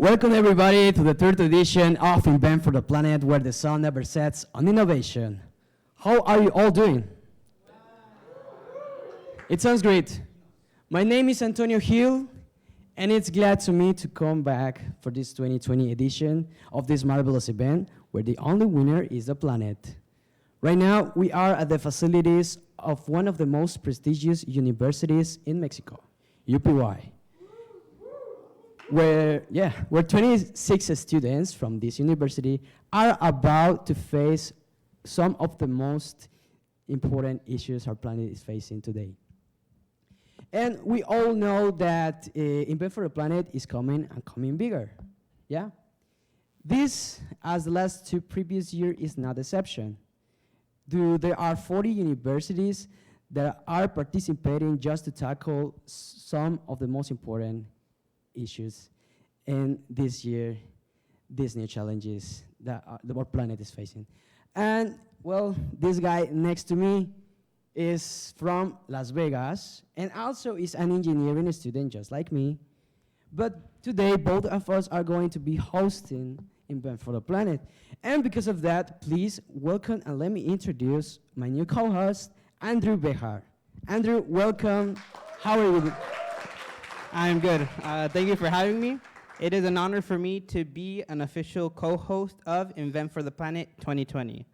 Welcome everybody to the third edition of Invent for the Planet, where the sun never sets on innovation. How are you all doing? It sounds great. My name is Antonio Hill, and it's glad to me to come back for this 2020 edition of this marvelous event, where the only winner is the planet. Right now, we are at the facilities of one of the most prestigious universities in Mexico, UPY. Where 26 students from this university are about to face some of the most important issues our planet is facing today. And we all know that Invent for the Planet is coming and coming bigger, yeah? This, as the last two previous years, is not exception. There are 40 universities that are participating just to tackle some of the most important issues, and this year, these new challenges that our planet is facing. And, well, this guy next to me is from Las Vegas, and also is an engineering student just like me. But today, both of us are going to be hosting Invent for the Planet. And because of that, please welcome and let me introduce my new co-host, Andrew Bejar. Andrew, welcome. How are you? I'm good. Thank you for having me. It is an honor for me to be an official co-host of Invent for the Planet 2020.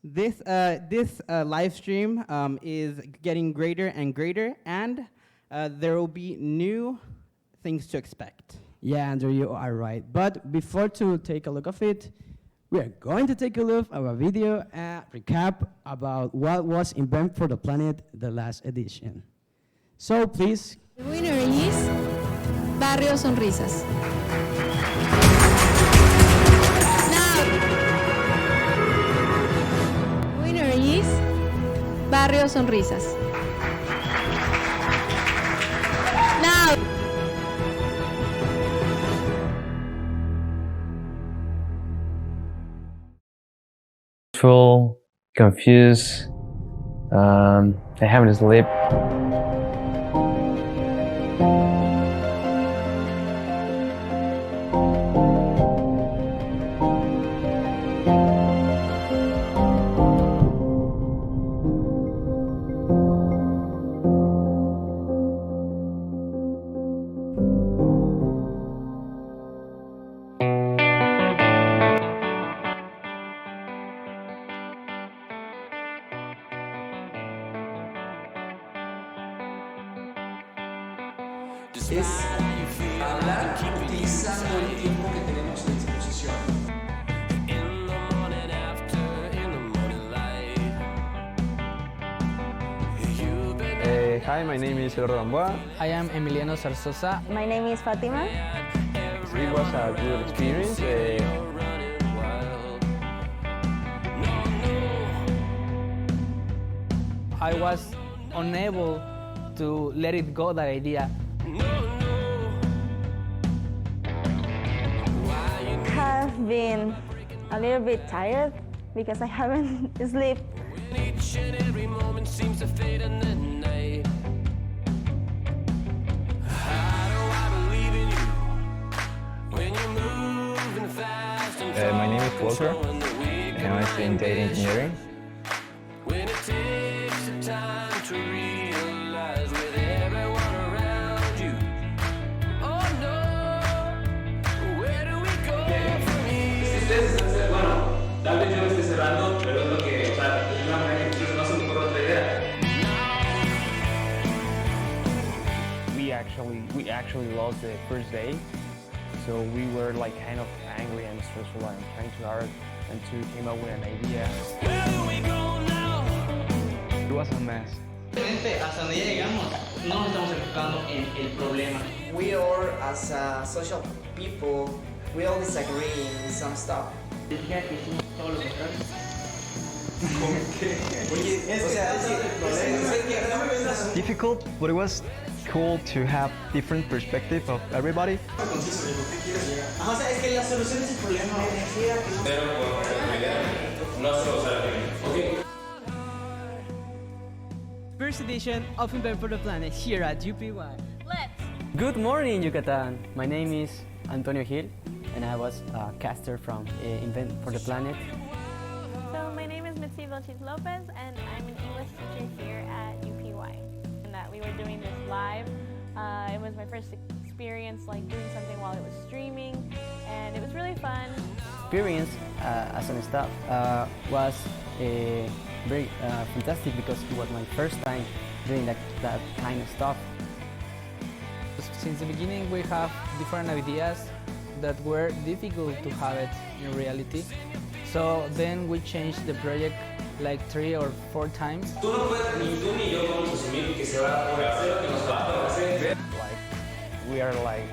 This live stream is getting greater and greater, and there will be new things to expect. Yeah, Andrew, you are right. But before to take a look of it, we are going to take a look at a video recap about what was Invent for the Planet, the last edition. So please. The winner is Barrio Sonrisas. Now, winner is Barrio Sonrisas. Now, Full, confused, I haven't slept. Es hablar utilizando el tiempo que tenemos a disposición. Hi, my name is Eduardo Gamboa. I am Emiliano Zarzosa. My name is Fatima. It was a good experience. I was unable to let it go, that idea. Have been a little bit tired because I haven't slept. Each and every moment seems to fade in the night. How do I believe in you when you're moving fast and My name is Walter, and I study data engineering. when it takes the time to realize with everyone around you. Oh no, where do we go from here? Bueno, tal vez yo me esté cerrando, pero es lo que, o sea, de una manera que no se me ocurre otra idea. We actually lost the first day, so we were like kind of angry and stressful and trying too hard and to came up with an idea. Where do we go now? It was a mess. Hasta donde ya llegamos, no nos estamos enfocando en el problema. We all, as social people, we all disagree in some stuff. Decía que hicimos todo lo contrario. Difficult, but it was cool to have different perspective of everybody. O sea, es que la solución es el problema. First edition of Invent for the Planet here at UPY. let's. Good morning, Yucatan. My name is Antonio Gil, and I was a caster from Invent for the Planet. So my name is Mitzi Vilches Lopez, and I'm an English teacher here at UPY. And that we were doing this live. It was my first experience like doing something while it was streaming, and it was really fun. Experience as an staff was very fantastic because it was my first time doing that kind of stuff. Since the beginning, we have different ideas that were difficult to have it in reality. So then we changed the project like 3 or 4 times. Like, we are like,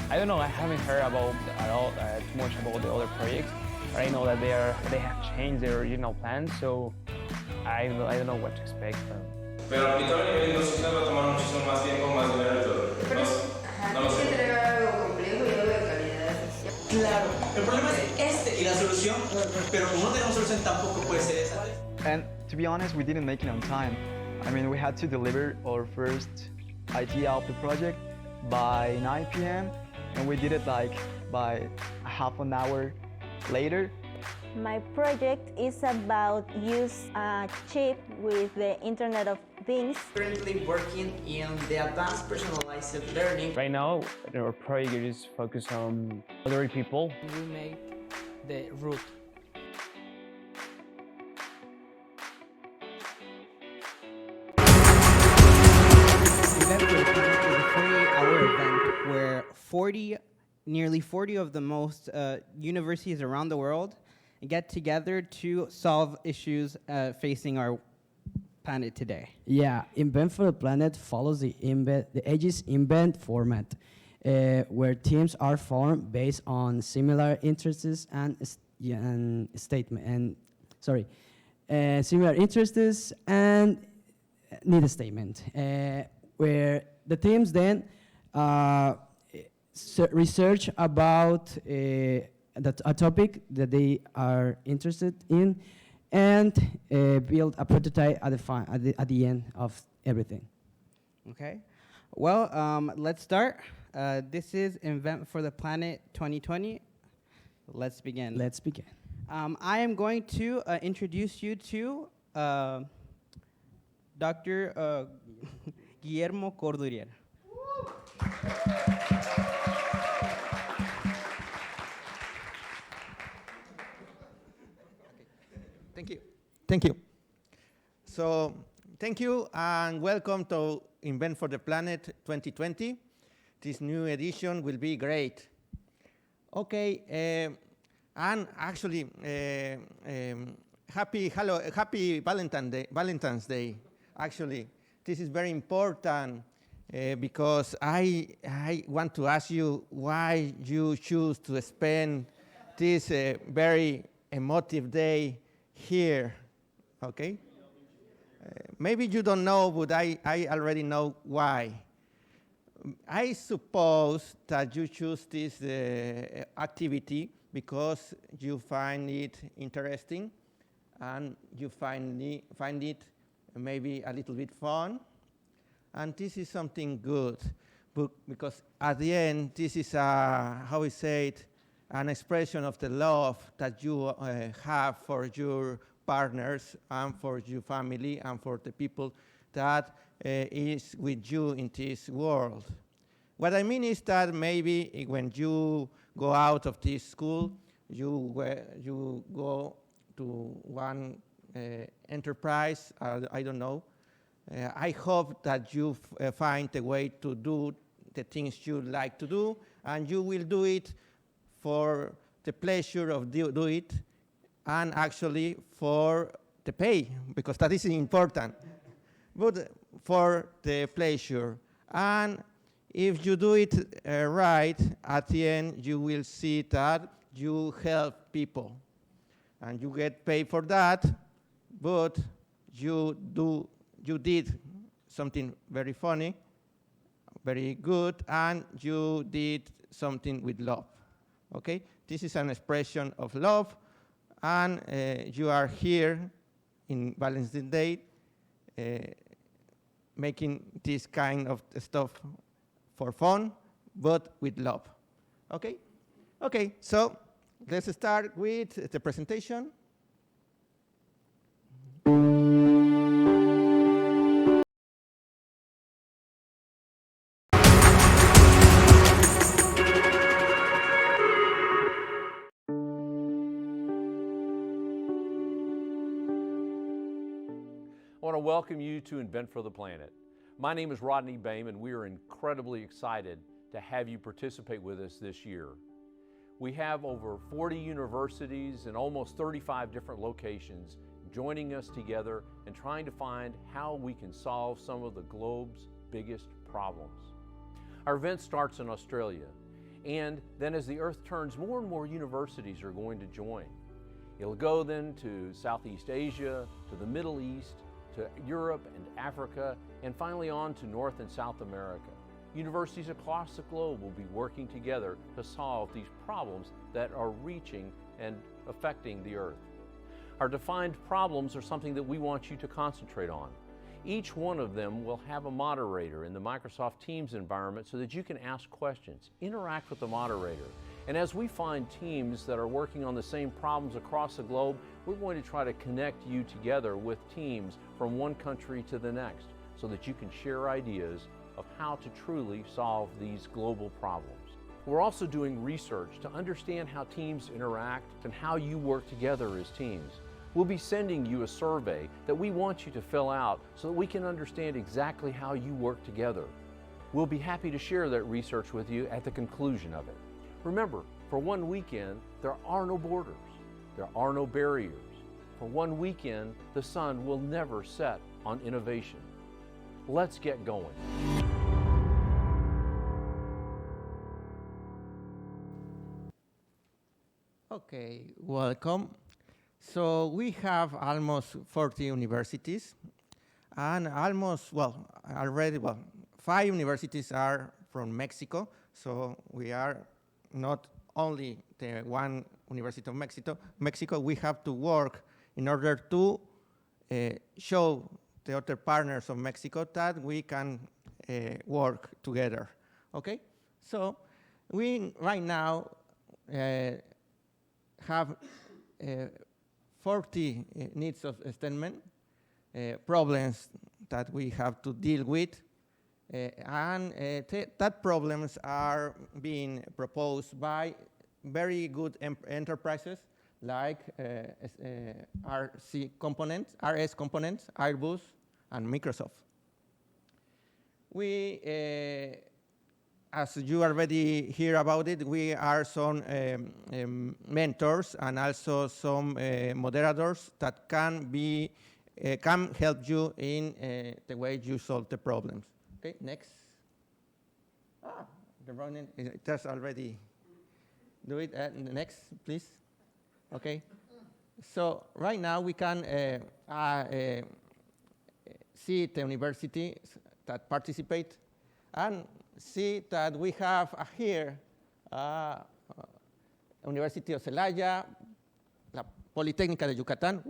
I don't know, I haven't heard about at all too much about the other projects, but I know that they have changed their original plan, so I don't know what to expect from. Pero aplicar el nivel 2 va a tomar muchísimo más tiempo, más dinero y todo. No lo sé. Claro, el problema es y la solución, pero como no tenemos solución tampoco puede ser esa. And to be honest, we didn't make it on time. I mean, we had to deliver our first idea of the project by 9 p.m. and we did it like by half an hour later. My project is about use a chip with the Internet of Things. Currently working in the advanced personalized learning. Right now, our project is focused on elderly people. We made the route. Event is a 48-hour event where nearly 40 of the most universities around the world get together to solve issues facing our planet today. Yeah, Invent for the Planet follows the Aegis Invent format, where teams are formed based on similar interests similar interests and need a statement, where the teams then research about a topic that they are interested in, and build a prototype at the end of everything. Okay, well, let's start. This is Invent for the Planet 2020. Let's begin. Let's begin. I am going to introduce you to Dr. Guillermo Cordurier. Thank you. Thank you. So, thank you and welcome to Invent for the Planet 2020. This new edition will be great. Okay, and actually, happy Valentine's Day. Actually, this is very important because I want to ask you why you choose to spend this very emotive day here, okay? Maybe you don't know, but I already know why. I suppose that you choose this activity because you find it interesting and you find it maybe a little bit fun. And this is something good, because at the end, this is, how we say it, an expression of the love that you have for your partners and for your family and for the people that is with you in this world. What I mean is that maybe when you go out of this school, you go to one enterprise, I don't know. I hope that you find a way to do the things you like to do, and you will do it for the pleasure of do it, and actually for the pay, because that is important, but for the pleasure. And if you do it right, at the end you will see that you help people, and you get paid for that, but you did something very funny, very good, and you did something with love. Okay, this is an expression of love, and you are here in Valentine's Day making this kind of stuff for fun, but with love. Okay? Okay, so let's start with the presentation. I want to welcome you to Invent for the Planet. My name is Rodney Boehm, and we are incredibly excited to have you participate with us this year. We have over 40 universities in almost 35 different locations joining us together and trying to find how we can solve some of the globe's biggest problems. Our event starts in Australia, and then as the Earth turns, more and more universities are going to join. It'll go then to Southeast Asia, to the Middle East, to Europe and Africa, and finally on to North and South America. Universities across the globe will be working together to solve these problems that are reaching and affecting the Earth. Our defined problems are something that we want you to concentrate on. Each one of them will have a moderator in the Microsoft Teams environment so that you can ask questions, interact with the moderator. And as we find teams that are working on the same problems across the globe, we're going to try to connect you together with teams from one country to the next so that you can share ideas of how to truly solve these global problems. We're also doing research to understand how teams interact and how you work together as teams. We'll be sending you a survey that we want you to fill out so that we can understand exactly how you work together. We'll be happy to share that research with you at the conclusion of it. Remember, for one weekend, there are no borders. There are no barriers. For one weekend, the sun will never set on innovation. Let's get going. Okay, welcome. So we have almost 40 universities, and already 5 universities are from Mexico. So we are not only the one University of Mexico, we have to work in order to show the other partners of Mexico that we can work together. Okay, so we right now have 40 needs of attainment, problems that we have to deal with, and that problems are being proposed by very good enterprises like RS Components, Airbus, and Microsoft. We, as you already hear about it, we are some mentors and also some moderators that can help you in the way you solve the problems. Okay, next. The running, it does already do it. Next, please. Okay. So right now we can see the universities that participate and see that we have here University of Celaya, la Politécnica de Yucatán,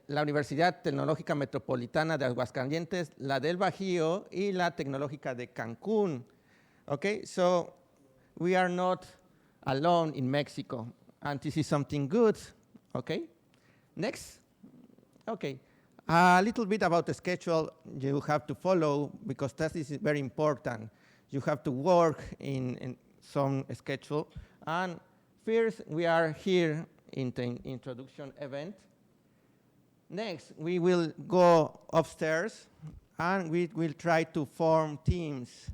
la Universidad Tecnológica Metropolitana de Aguascalientes, la del Bajío y la Tecnológica de Cancún. Okay, so we are not alone in Mexico, and this is something good. Okay, next. Okay, a little bit about the schedule you have to follow because that is very important. You have to work in some schedule, and first we are here in the introduction event. Next, we will go upstairs and we will try to form teams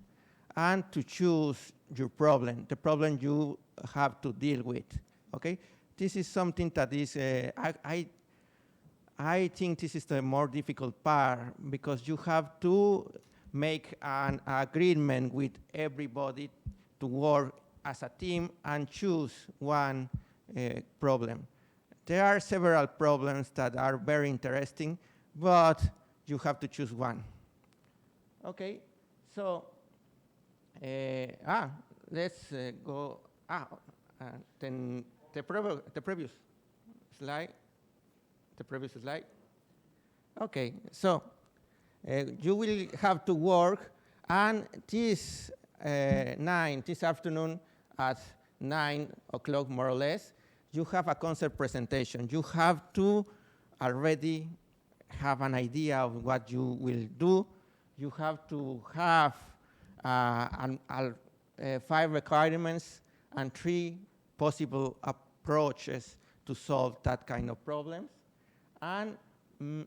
and to choose your problem, the problem you have to deal with, okay? This is something that is, I think this is the more difficult part because you have to make an agreement with everybody to work as a team and choose one problem. There are several problems that are very interesting, but you have to choose one. Okay, so let's go. Then the previous slide. The previous slide. Okay, so you will have to work, and this 9 this afternoon at 9 o'clock more or less, you have a concept presentation. You have to already have an idea of what you will do. You have to have 5 requirements and 3 possible approaches to solve that kind of problems. And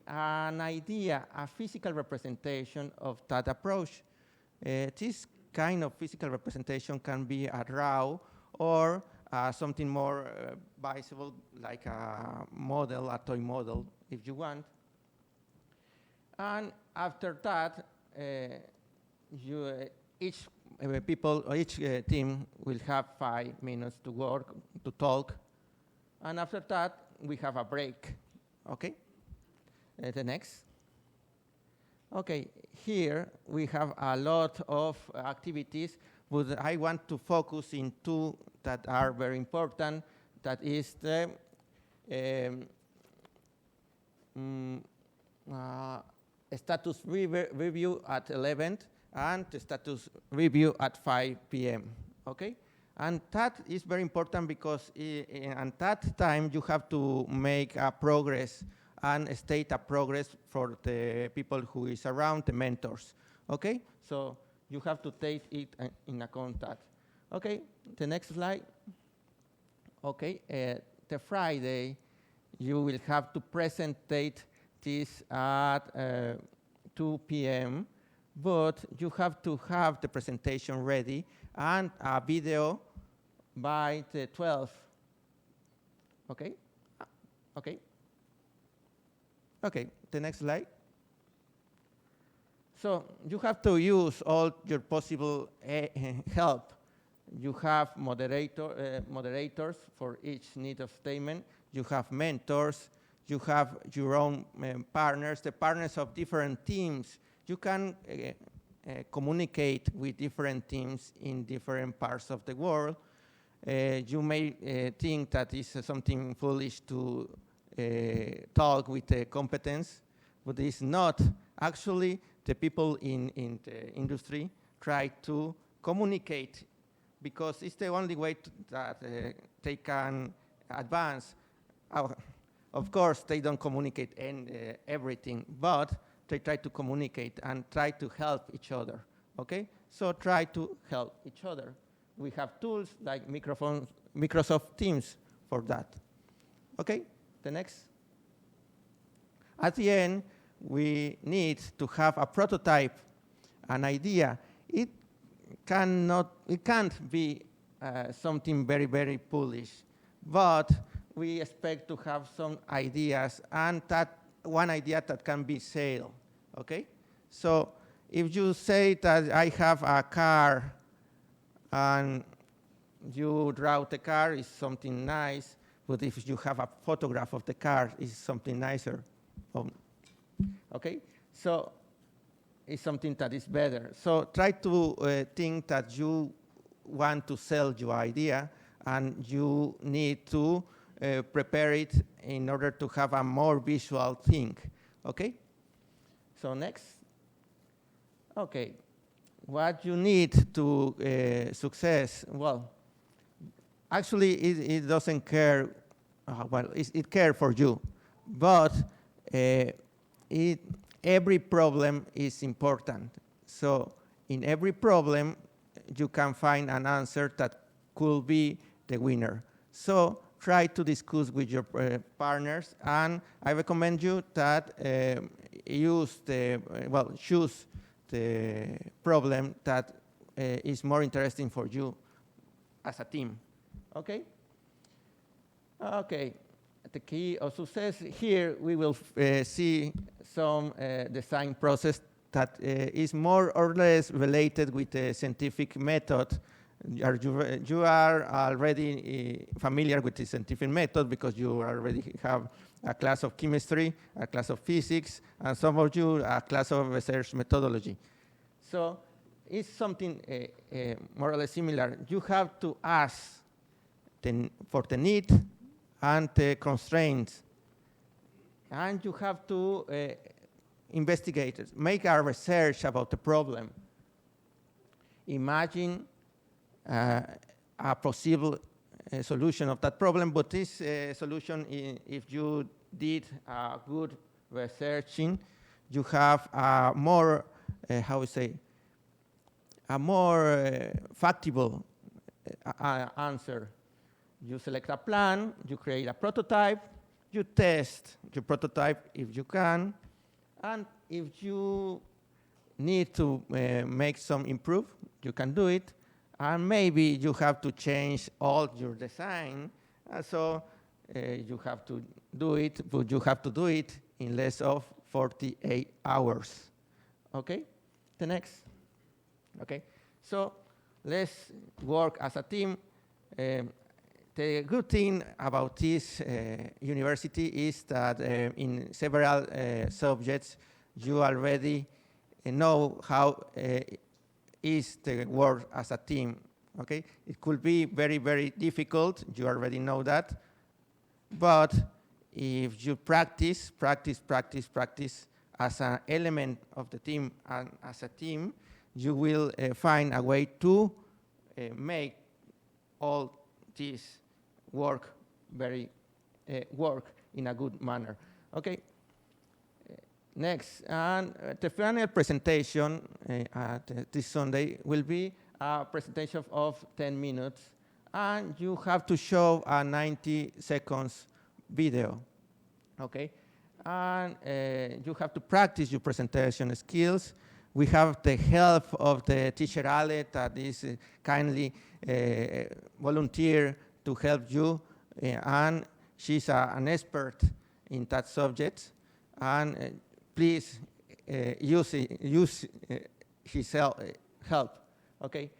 an idea, a physical representation of that approach. This kind of physical representation can be a raw or something more visible, like a model, a toy model, if you want. And after that, each team will have 5 minutes to work, to talk. And after that, we have a break, okay? The next. Okay, here we have a lot of activities, but I want to focus in 2 that are very important. That is the status review at 11 and the status review at 5 p.m., okay? And that is very important because at that time you have to make a progress and state a progress for the people who is around, the mentors, okay? So you have to take it in account that. Okay, the next slide. Okay, the Friday, you will have to presentate this at 2 p.m., but you have to have the presentation ready and a video by the 12th. Okay? Okay. Okay, the next slide. So you have to use all your possible help. You have moderators for each need of statement. You have mentors. You have your own partners, the partners of different teams. You can communicate with different teams in different parts of the world. You may think that it's something foolish to talk with the competence, but it's not. Actually, the people in the industry try to communicate because it's the only way that they can advance. Of course, they don't communicate everything, but they try to communicate and try to help each other, okay? So try to help each other. We have tools like Microsoft Teams for that. Okay, the next. At the end, we need to have a prototype, an idea. It can't be something very, very foolish, but we expect to have some ideas and that one idea that can be sold, okay? So if you say that I have a car and you draw the car, is something nice, but if you have a photograph of the car, it's something nicer, okay? So it's something that is better. So try to think that you want to sell your idea and you need to prepare it in order to have a more visual thing, okay? So next. Okay, what you need to success, well, actually it doesn't care, it cares for you, but every problem is important. So in every problem, you can find an answer that could be the winner. So try to discuss with your partners, and I recommend you that choose the problem that is more interesting for you as a team. Okay? Okay. The key of success here, we will see some design process that is more or less related with the scientific method. You are already familiar with the scientific method because you already have a class of chemistry, a class of physics, and some of you a class of research methodology. So it's something more or less similar. You have to ask for the need and the constraints. And you have to investigate it, make a research about the problem. imagine a possible solution of that problem, but this solution, if you did good researching, you have a more, how we say, a more factible answer. You select a plan, you create a prototype, you test your prototype if you can, and if you need to make some improve, you can do it, and maybe you have to change all your design, so you have to do it, but you have to do it in less of 48 hours. Okay, the next. Okay, so let's work as a team. The good thing about this university is that in several subjects you already know how is the work as a team. Okay, it could be very, very difficult. You already know that, but if you practice as an element of the team and as a team, you will find a way to make all this work work in a good manner. Okay. Next, and the final presentation this Sunday will be a presentation of 10 minutes, and you have to show a 90 seconds video. Okay, and you have to practice your presentation skills. We have the help of the teacher Ale that is kindly volunteer to help you, and she's an expert in that subject. And please use his help. Okay,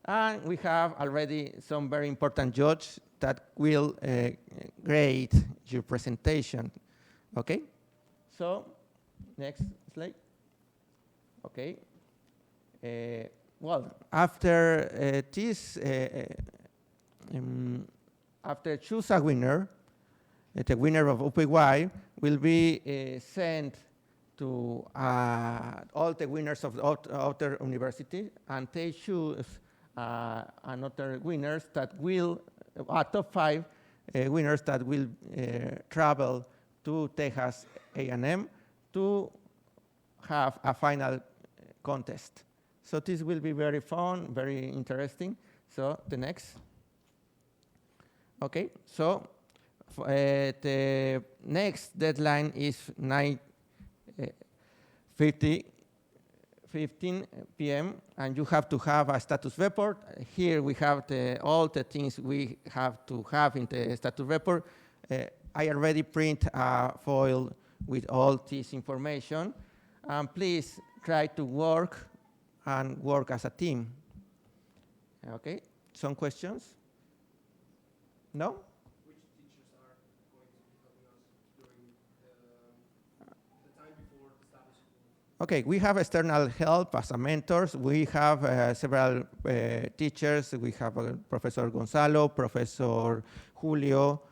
and we have already some very important judges that will grade your presentation. Okay, so next slide. Okay. Well, after this, after choose a winner, the winner of UPY will be sent to all the winners of the other university, and they choose another winners that will, top 5 winners that will travel to Texas A&M to have a final contest. So this will be very fun, very interesting. So the next. Okay, so the next deadline is 15 p.m. and you have to have a status report. Here we have all the things we have to have in the status report. I already print a foil with all this information. Please try to work and work as a team. Okay, some questions? No? Which teachers are going to be helping us during the time before the status report? Okay, we have external help as a mentors. We have several teachers. We have Professor Gonzalo, Professor Julio,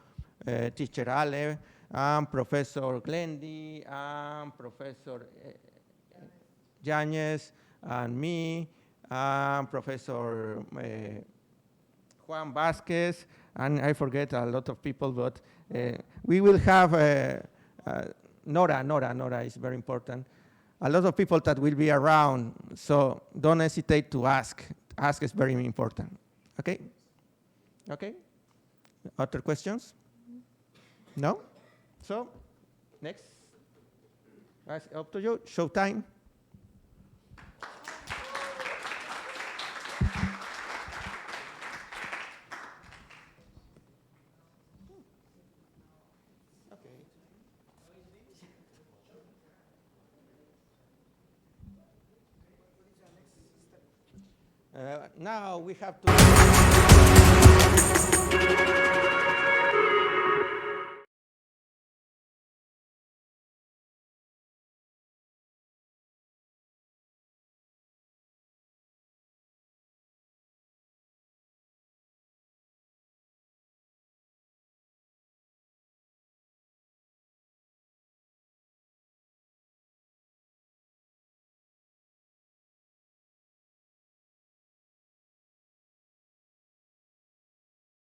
Teacher Ale, Professor Glendy, Professor Yanez, and me, Professor Juan Vasquez, and I forget a lot of people, but we will have Nora is very important. A lot of people that will be around, so don't hesitate to ask. Ask is very important. Okay? Okay? Other questions? No? So, next. That's up to you. Showtime. Now we have to